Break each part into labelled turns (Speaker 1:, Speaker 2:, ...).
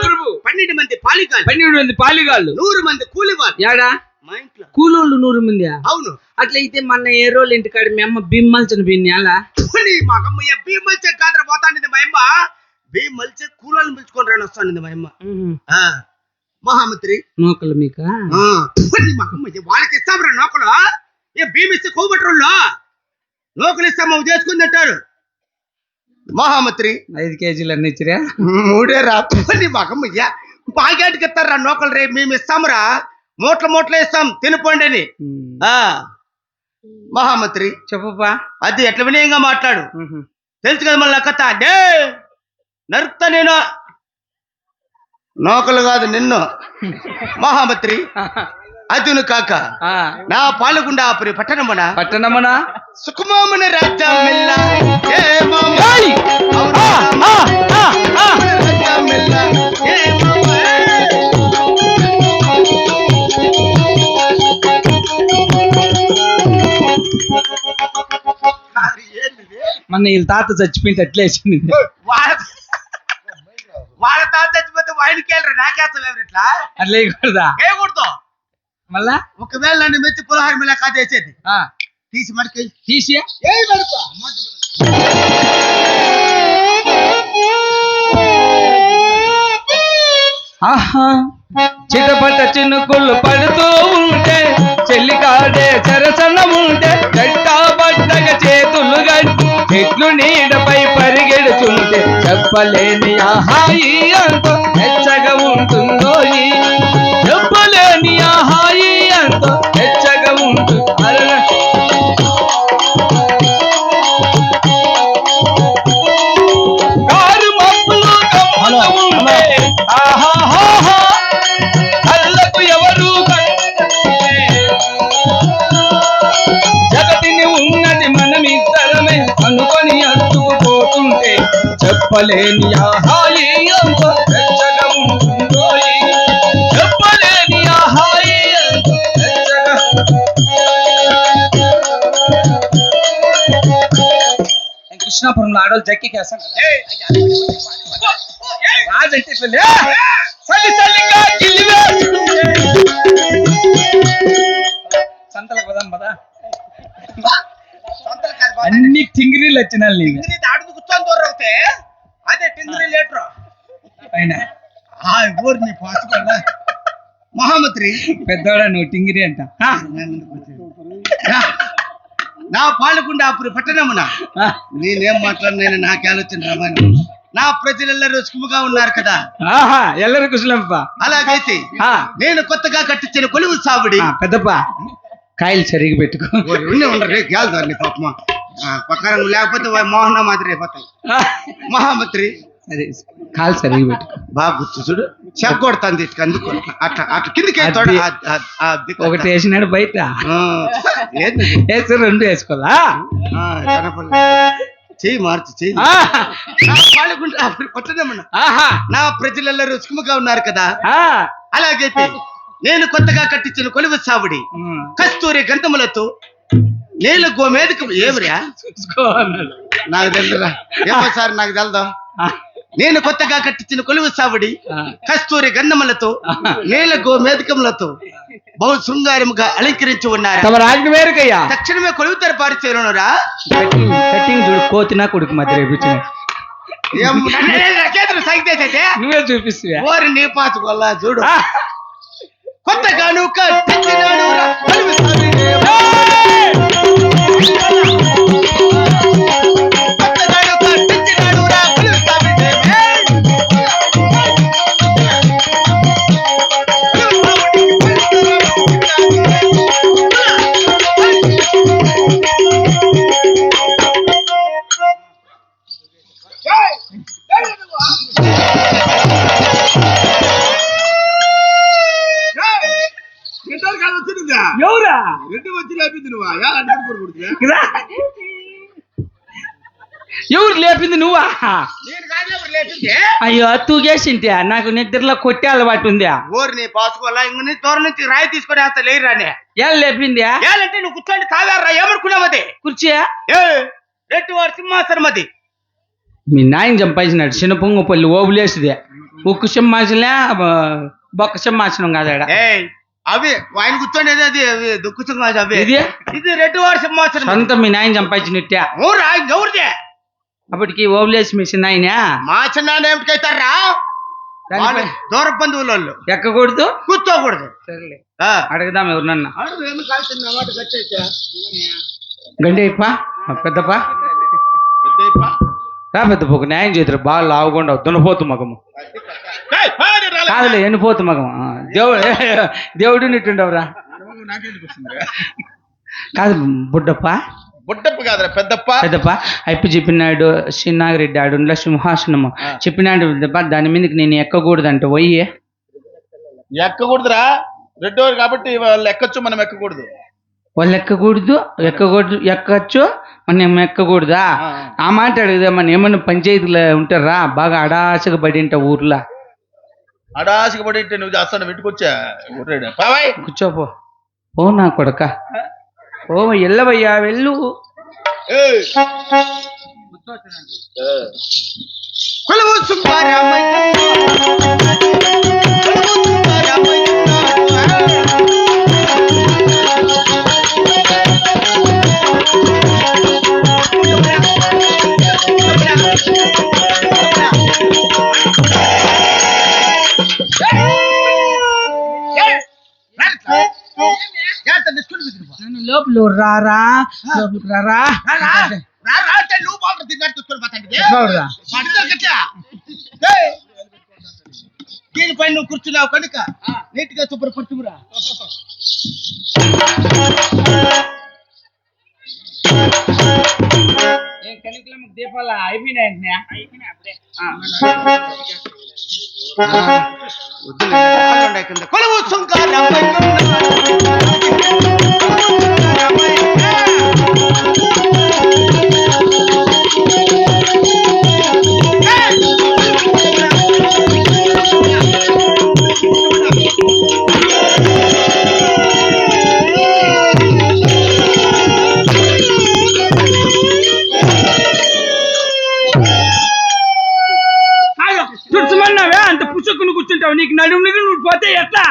Speaker 1: ప్రభు
Speaker 2: 12 మంది పాలిగాళ్ళు,
Speaker 1: 12 మంది పాలిగాళ్ళు,
Speaker 2: 100 మంది కూలివాళ్ళు.
Speaker 1: ఏడా
Speaker 2: మా ఇంట్లో
Speaker 1: కూలోళ్ళు 100 మంది.
Speaker 2: అవును.
Speaker 1: అట్లయితే మన ఏ రోజు ఇంటికాడ మీ అమ్మ బిమ్మల్చిన బిన్ని అలా
Speaker 2: మగమ్మయ్య భీమల్చే కాదర పోతాండింది మా అమ్మ. భీమల్చే కూలని పిలుచుకొని రాని వస్తాండింది మా అమ్మ. మహామంత్రి
Speaker 1: నూకలు మీక
Speaker 2: మగమ్మయ్య వాళ్ళకి ఇస్తామరా నూకలు. ఏ భీమిస్తే కోబట్రోళ్ళు నూకలు ఇస్తాము చేసుకుని తింటారు. మహామంత్రి
Speaker 1: 5 కేజీలు అన్ని ఇచ్చిరా?
Speaker 2: 3 రా. మగమ్మయ్య బాగాటికి ఇస్తారా నూకలు. రేపు మేము ఇస్తామురా, మూటలు ఇస్తాం తినిపోండి అని. మహామంత్రి
Speaker 1: చెప్పప్పా.
Speaker 2: అది ఎట్లా వినయంగా మాట్లాడు. తెలుసు కదా మళ్ళీ కథ. డే నరుకుతా నేను, నూకలు కాదు నిన్ను. మహామంత్రి అదును కాక నా పాలగుండా పట్టణమున సుఖమామన రాజ్యమిల్ల
Speaker 1: మన వీళ్ళ తాత చచ్చిపోయింది అట్లే
Speaker 2: వాళ్ళ తాత చచ్చిపోతే వాయినకి వెళ్ళరు, నాకేస్తావు ఎట్లా
Speaker 1: అట్లా వేయకూడదా?
Speaker 2: వేయకూడదు.
Speaker 1: మళ్ళా
Speaker 2: ఒకవేళ నన్ను మెచ్చి పులహార మీద కాదేసేది తీసి మడికి
Speaker 1: తీసి చిటపట చినుకులు పడుతూ ఉంటే చెల్లికాడే చెరసన్నం ఉంటే గట్టా పడ్డగా చేతులు గట్టి చెట్లు నీడపై పరిగెడుతుంటే చెప్పలేని ఆహాయి అంతో వెచ్చగా ఉంటుందో, చెప్పలేని ఆహాయి అంతో వెచ్చగా ఉంటుంది. కారు మబ్బులు ఉంటే కళ్ళకు ఎవరు జగతిని ఉన్నది మనమిద్దరమే అనుకొని అతుకుపోతుంటే చెప్పలేని ఆహాయి అంతో వెచ్చగా ఉంటుందో, చెప్పలేని ఆహాయి అంతో వెచ్చగా. కృష్ణాపురంలో ఆడవాళ్ళు జక్కి కేస్తాను రాజంటే సంతలకు పదాం పదా. అన్ని టింగిరీలు వచ్చిన
Speaker 2: కూర్చొని దూరవుతే అదే టింగిరీ లేటరు
Speaker 1: పైన
Speaker 2: ఊరిని పాసుకోండి. మహామంత్రి
Speaker 1: పెద్దవాడ నువ్వు టింగిరి అంట.
Speaker 2: నా పాలకుండా అప్పుడు పట్టణమున నేనేం మాట్లాడినైనా నాకే ఆలోచన రామాయణం. నా ప్రజలెల్లరూ సుఖముగా ఉన్నారు కదా.
Speaker 1: ఎల్లరూ కుశలంప.
Speaker 2: అలాగైతే నేను కొత్తగా కట్టించిన కొలువు సావిడి
Speaker 1: పెద్దప్ప కాయలు సరిగి పెట్టుకో.
Speaker 2: ఉండరు గేల్దాన్ని పాపమా పక్కన లేకపోతే మోహన మాదిరి అయిపోతాయి. మహామంత్రి
Speaker 1: అదే కాలు సరిగి పెట్టుకో.
Speaker 2: బాగా గుర్తు చూడు, చెక్కగొడతాను అందుకు అట్లా అట్లా కిందికి
Speaker 1: ఒకటి వేసినాడు బయట వేసి 2 వేసుకోవాలా.
Speaker 2: చెయ్యి మార్చి చెయ్యి. నా ప్రజలెల్లరూ సుఖముగా ఉన్నారు కదా. అలాగైతే నేను కొత్తగా కట్టించిన కొలువు సావుడి కస్తూరి గంధములతో నేల గోమేదకు ఏమరా నాకు తెలుదురా. ఏమో సార్ నాకు తెలుదా. నేను కొత్తగా కట్టించిన కొలువు సావుడి కస్తూరి గంధములతో నేల గోమేదకములతో బహు శృంగారముగా అలంకరించి ఉన్నారు. తక్షణమే కొలువు తెరపాటు చేయనురా.
Speaker 1: కటింగ్ చూడు, కోతినా కొడుకు మధ్య నువ్వే చూపిస్తా.
Speaker 2: ఓరి నీ పాచుకోల్లా చూడు. కొత్తగా నువ్వు కట్టించినాడు
Speaker 1: ఎవరు లేపింది నువ్వా? అయ్యో తూగేసింటే నాకు నిద్రలో కొట్టే అలవాటు ఉందా.
Speaker 2: ఊరిని పాసుకోవాలా ఇంక దూరం నుంచి రాయి తీసుకొని అంత లేరానే.
Speaker 1: ఏం లేపింది?
Speaker 2: ఏలంటే నువ్వు కూర్చోండి తాగారా ఏమనుకున్నావు? అది
Speaker 1: కుర్చీ
Speaker 2: రెడ్డి వారి సింహాసనం అది.
Speaker 1: మీ నాయన చంపాల్సినాడు చిన్నపొంగపల్లి ఓబులేసిదే ఉక్కు సింహాసనలే బొక్క సింహాసనం కాదాడ
Speaker 2: ఏయ్ అవి ఆయన కూర్చోండి అది దుక్కు సింహాసనం అవి
Speaker 1: ఇది
Speaker 2: ఇది రెడ్డివారి సింహాసనం
Speaker 1: సొంత మీ నాయన చంపాల్సినట్టే
Speaker 2: ఊరా ఎవరిదే
Speaker 1: అప్పటికి ఓబులేసి మీ చిన్నాయన
Speaker 2: మా చిన్న ఏమిటికైతారా దూర బంధువుల వాళ్ళు
Speaker 1: ఎక్కకూడదు
Speaker 2: కూర్చోకూడదు
Speaker 1: సరేలే
Speaker 2: ఆ.
Speaker 1: అడుగుదాం ఎవరినన్నా
Speaker 2: అడుగు, ఏమి కాల్సింది నా మాట కట్టేసా.
Speaker 1: గండేప్ప పెద్దప్ప
Speaker 2: పెద్దయ్యప్ప.
Speaker 1: రా పెద్దప్ప ఒక న్యాయం చేద్దరు బాగా లావుకుండా దున్నపోతు మగము
Speaker 2: ఏయ్, పాడి రాలే.
Speaker 1: కాదులే ఎన్నిపోతు మగము దేవుడు నిట్టుండవురా కాదు బుడ్డప్ప
Speaker 2: బుడ్డప్ప కాదురా పెద్దప్ప.
Speaker 1: పెద్దప్ప అప్పి చెప్పినాడు చిన్నాగిరెడ్డి ఆడుండ్ల సింహాసనము చెప్పినాడు పెద్దప్ప దాని మీదకి నేను ఎక్కకూడదంట పోయి
Speaker 2: ఎక్కకూడదురా రెడ్డివారు కాబట్టి వాళ్ళు ఎక్కొచ్చు మనం ఎక్కకూడదు.
Speaker 1: వాళ్ళు ఎక్కచ్చు మనం ఎక్కకూడదా ఆ మాట అడుగుదా మన ఏమన్నా పంచాయతీలో ఉంటారా బాగా అడాసగా పడి ఉంటా ఊర్లో
Speaker 2: అడాసికి పడి నువ్వు చేస్తాను వెంటుకొచ్చా
Speaker 1: కూర్చోపో ఓ నా కొడక ఓ ఎల్లవయ్యా వెళ్ళు
Speaker 2: కొలువు సుబ్బారామయ్య.
Speaker 1: లోపల రారా లోపలికి రారా
Speaker 2: దీనిపై నువ్వు కూర్చున్నావు కనుక నీట్ గా శుభ్రపరచురా.
Speaker 1: దీపాలు అయిపోయినాయి
Speaker 2: కొలువు సుంకారమయ్య.
Speaker 1: తుడుచుమన్నావే అంత పుచ్చుకుని కూర్చుంటావు నీకు నడుము నువ్వు పోతే ఎట్లా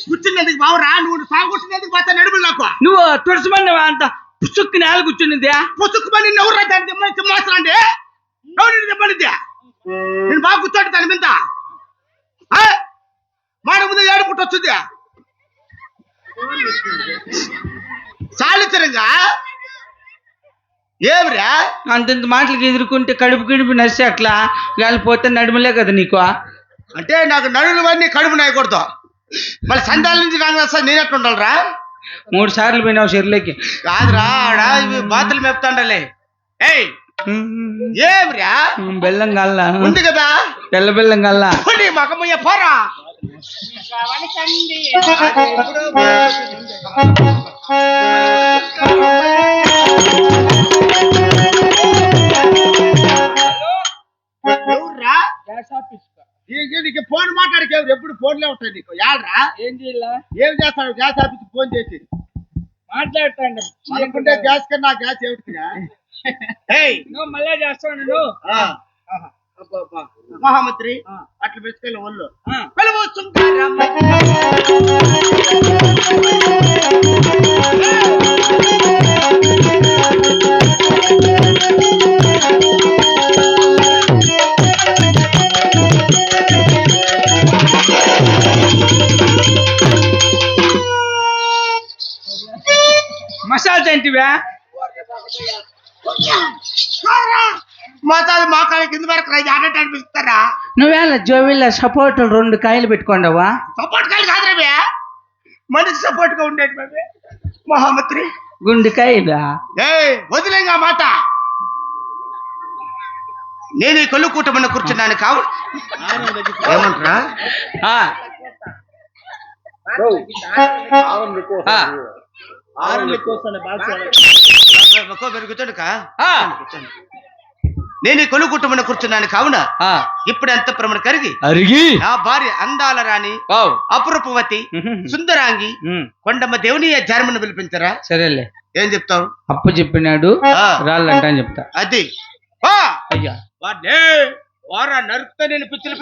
Speaker 2: కూర్చున్నందుకు బావరా నువ్వు సాగుతున్నందుకు పోతా నడుములు నాకు.
Speaker 1: నువ్వు తుడుచుమన్నావా అంత పుచ్చుక్కు నేల కూర్చున్నదే
Speaker 2: పుచ్చుకుమని ఎవరు సింహాసనం అంటే ఎవరు చెప్పనిద్దా నేను బాగా కూర్చోండి దాని మీద మాడ ముందు ఏడు పుట్ట వచ్చింది చాలిచ్చరంగా ఏమిరా
Speaker 1: అంతంత మాటలకి ఎదుర్కొంటే కడుపు గిడుపు నచ్చి అట్లా వెళ్ళిపోతే నడుములే కదా నీకు
Speaker 2: అంటే నాకు నడుములన్నీ కడుపు నాయకూడదు మళ్ళీ సందాల నుంచి నాకు నేనెట్టు ఉండాలరా
Speaker 1: 3 సార్లు పోయినావు చెర్లోకి
Speaker 2: కాదురా ఆడ ఇవి బాతులు మెప్తాండలే ఏయ్ ఏమిరా
Speaker 1: బెల్లం గల్లా
Speaker 2: ఉంది కదా
Speaker 1: తెల్ల బెల్లం గల్లా
Speaker 2: మకమయ్య పోరా ఎవర్రా నీకు ఫోన్ మాట్లాడికి ఎప్పుడు ఫోన్లే ఉంటాయి నీకు యాడ్రా ఏం చేస్తాడు గ్యాస్ ఆఫీస్ ఫోన్ చేసి
Speaker 1: మాట్లాడతాండి
Speaker 2: అనుకుంటే గ్యాస్ కన్నా గ్యాస్ ఏమిటిగా
Speaker 1: మళ్ళీ చేస్తాను
Speaker 2: మహామంత్రి అట్లా పెట్టుకెళ్ళి ఒళ్ళు
Speaker 1: మసాజ్ ఏంటివా
Speaker 2: మసాలా మా కాళ్ళ కింద వరకు ఆడట అనిపిస్తారా
Speaker 1: నువ్వేళ జోవిళ్ళ సపోర్ట్ 2 కాయలు పెట్టుకోండవా
Speaker 2: సపోర్ట్ కాయలు కాదురా మనిషి సపోర్ట్ గా ఉండేది బాబే మహామంత్రి
Speaker 1: గుండెకాయలా
Speaker 2: వదిలేంగా మాట నేను ఈ కళ్ళు కూటమన్న కూర్చున్నాను కావు ఏమంటారా కూర్చోండి నేను ఈ కొలువు కుటుంబంలో కూర్చున్నాను కావున
Speaker 1: ఆ,
Speaker 2: ఇప్పుడు అంతఃపురమును కరిగి
Speaker 1: అరిగి
Speaker 2: నా భార్య అందాల రాణి
Speaker 1: వావ్.
Speaker 2: అపురూపవతి
Speaker 1: ఉహుం.
Speaker 2: సుందరాంగి
Speaker 1: ఉమ్,
Speaker 2: కొండమ్మ దేవుని జారమని పిలిపించరా
Speaker 1: సరేలే.
Speaker 2: ఏం చెప్తావు
Speaker 1: అప్పు చెప్పినాడు
Speaker 2: ఆ,
Speaker 1: రాళ్ళంట అని చెప్తా.
Speaker 2: అది వా
Speaker 1: అయ్యా
Speaker 2: వారా నరుకుతా నేను పిచ్చిల